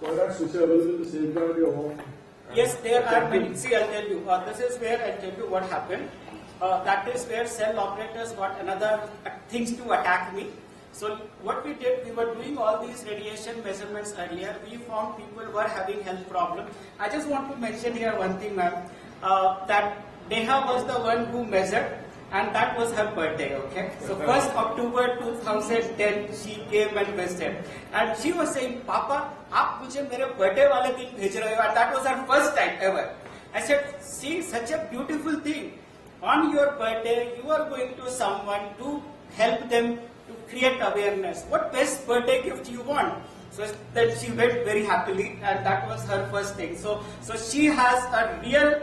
products which are available to safeguard your home? Yes, there are many. See, I'll tell you. This is where I'll tell you what happened. That is where cell operators got another things to attack me. So what we did, we were doing all these radiation measurements earlier. We found people were having health problems. I just want to mention here one thing, ma'am, that Neha was the one who measured, and that was her birthday, okay? So 1st October 2010, she came and visited. And she was saying, Papa, aap mujhe mere birthday wale din bhej rahe ho. And that was her first time ever. I said, see, such a beautiful thing. On your birthday, you are going to someone to help them to create awareness. What best birthday gift you want? So then she went very happily, and that was her first thing. So she has a real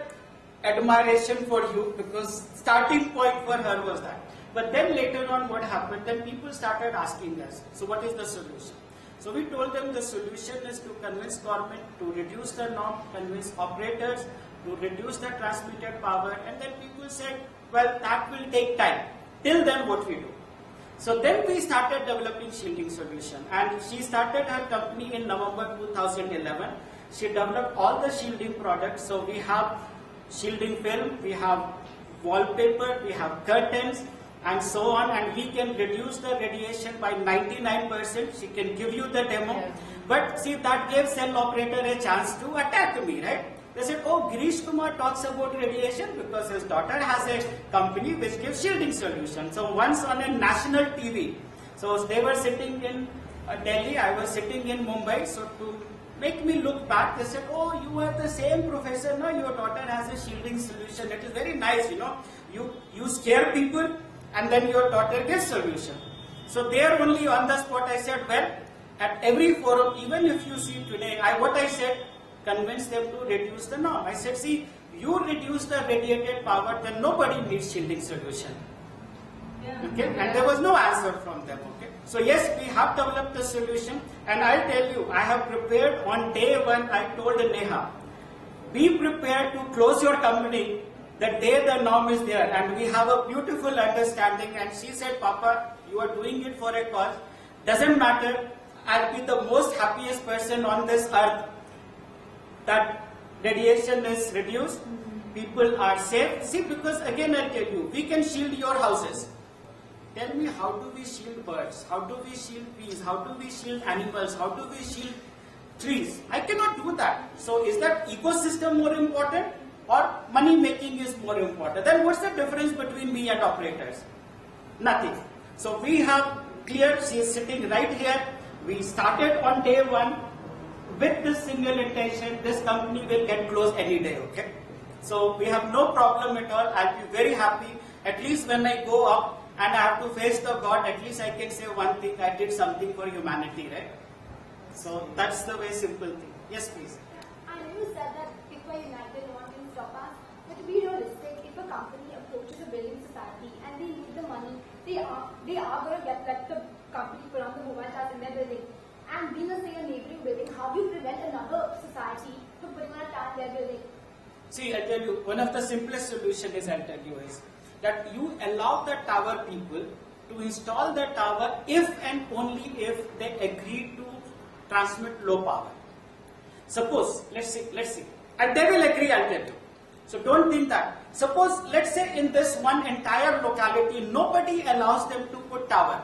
admiration for you, because starting point for her was that. But then later on what happened, then people started asking us, so what is the solution? So we told them the solution is to convince government to reduce the norm, convince operators to reduce the transmitted power, and then people said, well, that will take time. Till then what we do? So then we started developing shielding solution, and she started her company in November 2011. She developed all the shielding products. So we have shielding film, we have wallpaper, we have curtains, and so on, and we can reduce the radiation by 99%. She can give you the demo. But see, that gave cell operator a chance to attack me, right? They said, oh, Girish Kumar talks about radiation because his daughter has a company which gives shielding solution. So once on a national TV, so they were sitting in Delhi, I was sitting in Mumbai, so to make me look back, they said, oh, you are the same professor, no, your daughter has a shielding solution. It is very nice, you know, you scare people and then your daughter gets solution. So there only on the spot I said, well, at every forum, even if you see today, what I said, convince them to reduce the norm. I said, see, you reduce the radiated power, then nobody needs shielding solution. Okay, and there was no answer from them. Okay, so yes, we have developed the solution, and I'll tell you, I have prepared on day one. I told Neha, be prepared to close your company the day the norm is there, and we have a beautiful understanding. And she said, Papa, you are doing it for a cause. Doesn't matter. I'll be the most happiest person on this earth that radiation is reduced, people are safe. See, because again I'll tell you, we can shield your houses. Tell me, how do we shield birds? How do we shield bees? How do we shield animals? How do we shield trees? I cannot do that. So is that ecosystem more important or money making is more important? Then what's the difference between me and operators? Nothing. So we have clear, she is sitting right here. We started on day one with this single intention, this company will get closed any day, okay? So we have no problem at all. I'll be very happy. At least when I go up and I have to face the God, at least I can say one thing, I did something for humanity, right? So that's the way simple thing. Yes, please. I know you said that people are united, no one can stop us. But to be realistic, if a company approaches a building society and they need the money, they are going to let the company put on the mobile towers in their building. And being a neighboring building, how do you prevent another society from putting on a tower in their building? See, I'll tell you, one of the simplest solutions is that you allow the tower people to install the tower if and only if they agree to transmit low power. Suppose, let's see, and they will agree, I'll tell you. So don't think that. Suppose, let's say in this one entire locality, nobody allows them to put tower.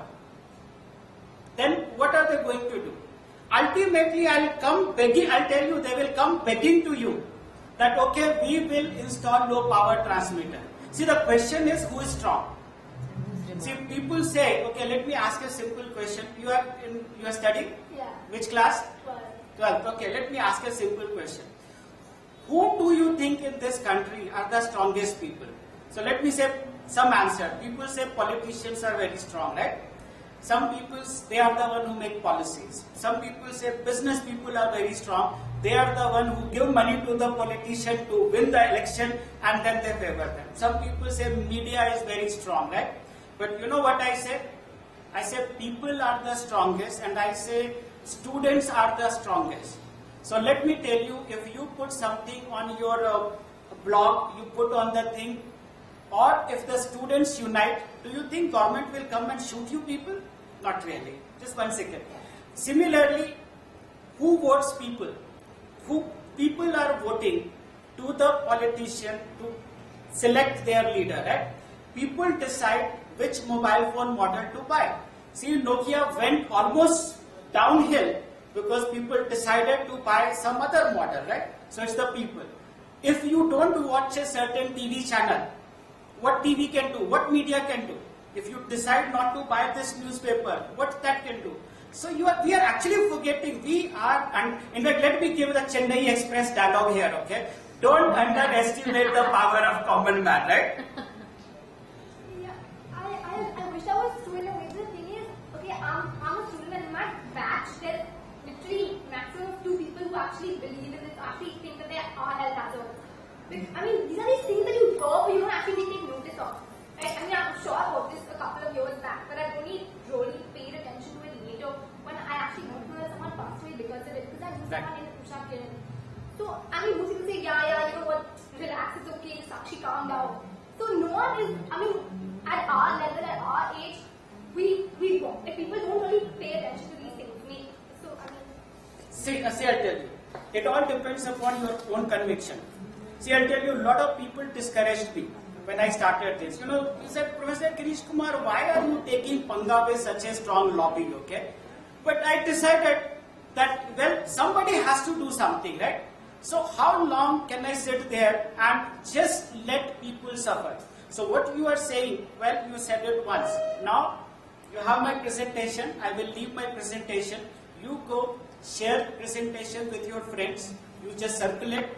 Then what are they going to do? Ultimately, I'll tell you, they will come begging to you that, okay, we will install low power transmitter. See, the question is, who is strong? See, people say, okay, let me ask a simple question. You are studying? Yeah. Which class? 12. 12th. Okay, let me ask a simple question. Who do you think in this country are the strongest people? So let me say some answer. People say politicians are very strong, right? Some people, they are the one who make policies. Some people say business people are very strong. They are the one who give money to the politician to win the election and then they favor them. Some people say media is very strong, right? But you know what I say? I say people are the strongest and I say students are the strongest. So let me tell you, if you put something on your blog, you put on the thing, or if the students unite, do you think government will come and shoot you people? Not really. Just 1 second. Similarly, who votes people? Who people are voting to the politician to select their leader, right? People decide which mobile phone model to buy. See, Nokia went almost downhill because people decided to buy some other model, right? So it's the people. If you don't watch a certain TV channel, what TV can do? What media can do? If you decide not to buy this newspaper, what that can do? So we are actually forgetting. And in fact, let me give the Chennai Express dialogue here, okay? Don't underestimate the power of common man, right? Yeah, I wish I was true in a way. The thing is, okay, I'm a student and in my batch, there's literally maximum of 2 people who actually believe in this, actually think that they are health hazards. I mean, these are these things that you hear but you don't actually take notice of. Right? I mean, I'm sure about this a couple of years back, but I've only really paid attention to it later when I actually got to know that someone passed away because of it, because I knew someone in Usha Kiran. So, I mean, most people say, yeah, you know what, relax, it's okay, Sakshi, calm down. So, no one is, I mean, at our level, at our age, we walk. Like, people don't really pay attention to these things. So, I mean... See, I'll tell you. It all depends upon your own conviction. See, I'll tell you, a lot of people discouraged me when I started this. You know, he said, Professor Girish Kumar, why are you taking Panga with such a strong lobby, okay? But I decided that, well, somebody has to do something, right? So how long can I sit there and just let people suffer? So what you are saying, well, you said it once. Now, you have my presentation. I will leave my presentation. You go share presentation with your friends. You just circulate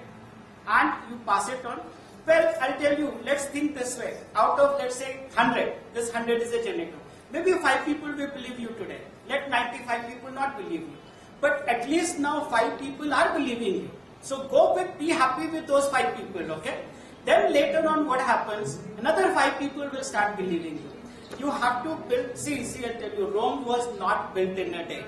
and you pass it on. Well, I'll tell you, let's think this way. Out of, let's say, 100, this 100 is a generator. Maybe 5 people will believe you today. Let 95 people not believe you. But at least now 5 people are believing you. So be happy with those 5 people, okay? Then later on what happens, another 5 people will start believing you. You have to build, see, I'll tell you, Rome was not built in a day.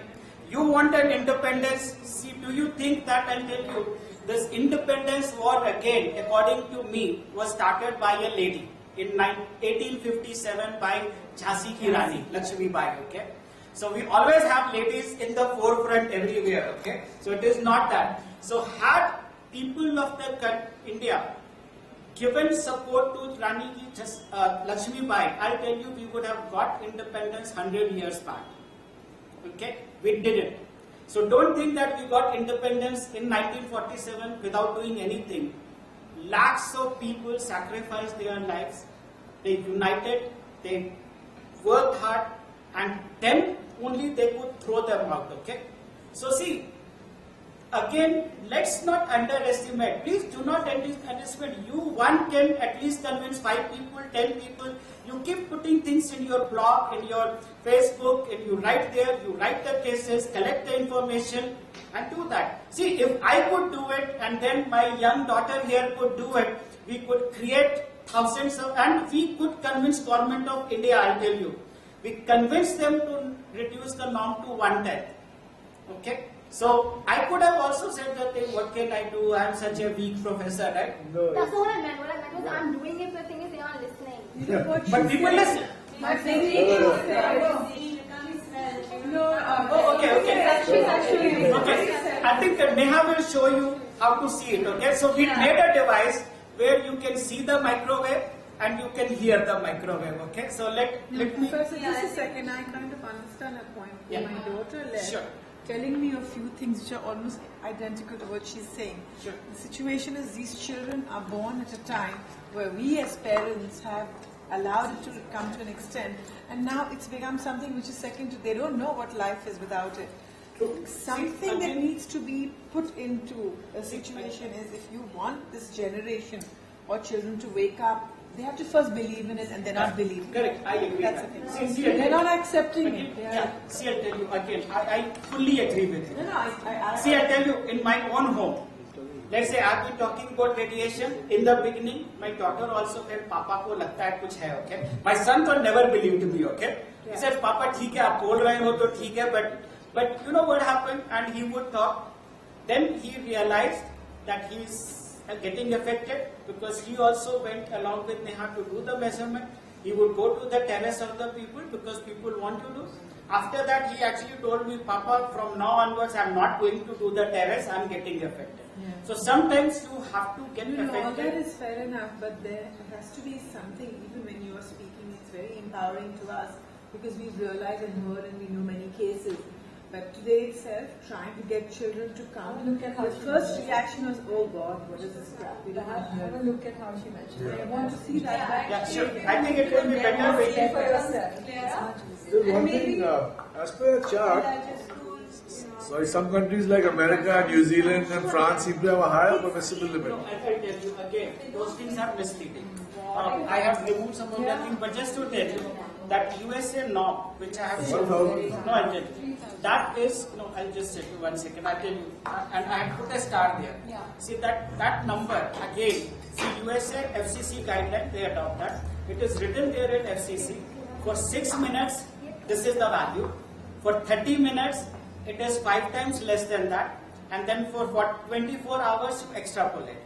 You want an independence, see, do you think that, I'll tell you, this independence war again, according to me, was started by a lady in 1857 by Jhansi Ki Rani, Lakshmi Bai, okay? So we always have ladies in the forefront everywhere, okay? So it is not that. So had people of the India given support to Rani Ki Lakshmi Bai, I tell you, we would have got independence 100 years back. Okay? We didn't. So don't think that we got independence in 1947 without doing anything. Lakhs of people sacrificed their lives. They united, they worked hard, and then only they could throw them out, okay? So see, again, let's not underestimate. Please do not underestimate. One can at least convince 5 people, 10 people. You keep putting things in your blog, in your Facebook, and you write there, you write the cases, collect the information, and do that. See, if I could do it, and then my young daughter here could do it, we could create thousands of, and we could convince Government of India, I'll tell you. We convinced them to reduce the norm to 1/10. Okay? So, I could have also said that, what can I do? I am such a weak professor, right? No. That's not what I meant. What I meant was I'm doing it, the thing is they aren't listening. But people listen. My thinking Okay. I think Neha will show you how to see it, okay? So, we made a device where you can see the microwave and you can hear the microwave, okay? So, let me... Professor, just a second, I kind of understand a point. Yeah. My daughter left. Sure. Telling me a few things which are almost identical to what she's saying. Sure. The situation is these children are born at a time where we as parents have allowed it to come to an extent, and now it's become something which is second to, they don't know what life is without it. Something that needs to be put into a situation is, if you want this generation or children to wake up, they have to first believe in it, and they're not believing. Correct, I agree. That's the thing. See, They're not accepting it. Yeah, see, I'll tell you again, I fully agree with you. No, I See, I'll tell you, in my own home, let's say I've been talking about radiation. In the beginning, my daughter also said, Papa ko lagta hai kuch hai, okay? My son never believed me, okay? He said, Papa, theek hai, aap bol rahe ho to theek hai, but you know what happened? And he would talk. Then he realized that he's getting affected, because he also went along with Neha to do the measurement. He would go to the terrace of the people because people want to do. After that, he actually told me, Papa, from now onwards, I'm not going to do the terrace, I'm getting affected. Yeah. So sometimes you have to get All that affected. is fair enough, but there has to be something, even when you are speaking, it's very empowering to us because we've realized and heard and we know many cases. But today itself, trying to get children to come, Look at how the she first mentioned. reaction was, oh God, what is this crap? We don't Have a look at how she mentioned it. I want to see that. Yeah, sure. I think it will be better See waiting for for yourself. Yeah. There's one thing, as per the chart, sorry, some countries like America, New Zealand and France seem to have a higher permissible limit. No, I will tell you again, those things are misleading. I have removed some of the things, but just to tell you that USA norm, which I have shown, 1,000. no, I'll tell you. That is, no, I'll just tell you 1 second, I'll tell you. And I have put a star there. Yeah. See that number, again, see USA FCC guideline, they adopt that. It is written there in FCC. For 6 minutes, this is the value. For 30 minutes, it is 5 times less than that. And then for 24 hours, you extrapolate.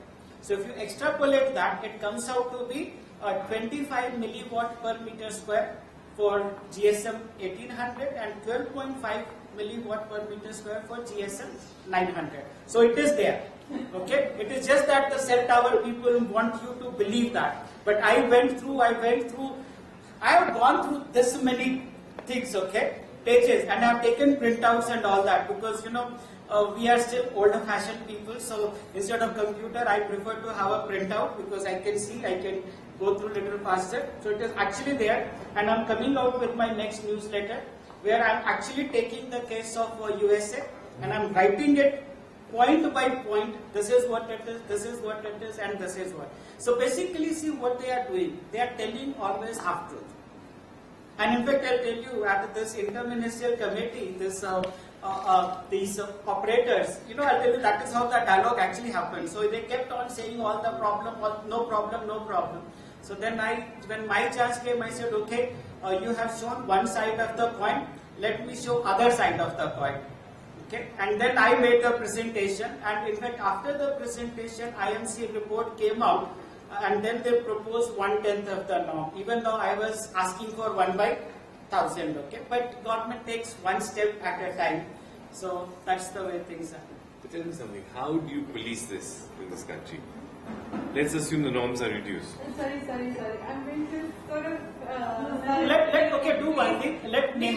So if you extrapolate that, it comes out to be 25 milliwatt per meter square for GSM 1800 and 12.5 milliwatt per meter square for GSM 900. So it is there. Okay, it is just that the cell tower people want you to believe that. But I went through, I have gone through this many things, okay, pages, and I have taken printouts and all that because we are still older fashioned people. So instead of computer, I prefer to have a printout because I can see, I can go through little faster. So it is actually there, and I'm coming out with my next newsletter where I'm actually taking the case of USA and I'm writing it point by point. This is what it is, this is what it is, and this is what. So basically, see what they are doing. They are telling always half truth. And in fact, I'll tell you, at this interministerial committee, these operators, I'll tell you that is how the dialogue actually happened. So they kept on saying all the problem, no problem, no problem. So then when my chance came, I said, okay, you have shown one side of the coin, let me show other side of the coin. Okay, and then I made a presentation, and in fact, after the presentation, IMC report came out, and then they proposed 1/10 of the norm, even though I was asking for 1/1000. Okay, but government takes one step at a time, so that's the way things are. But tell me something. How do you police this in this country? Let's assume the norms are reduced. Sorry. I'm going to sort of. Okay, do one thing. Let me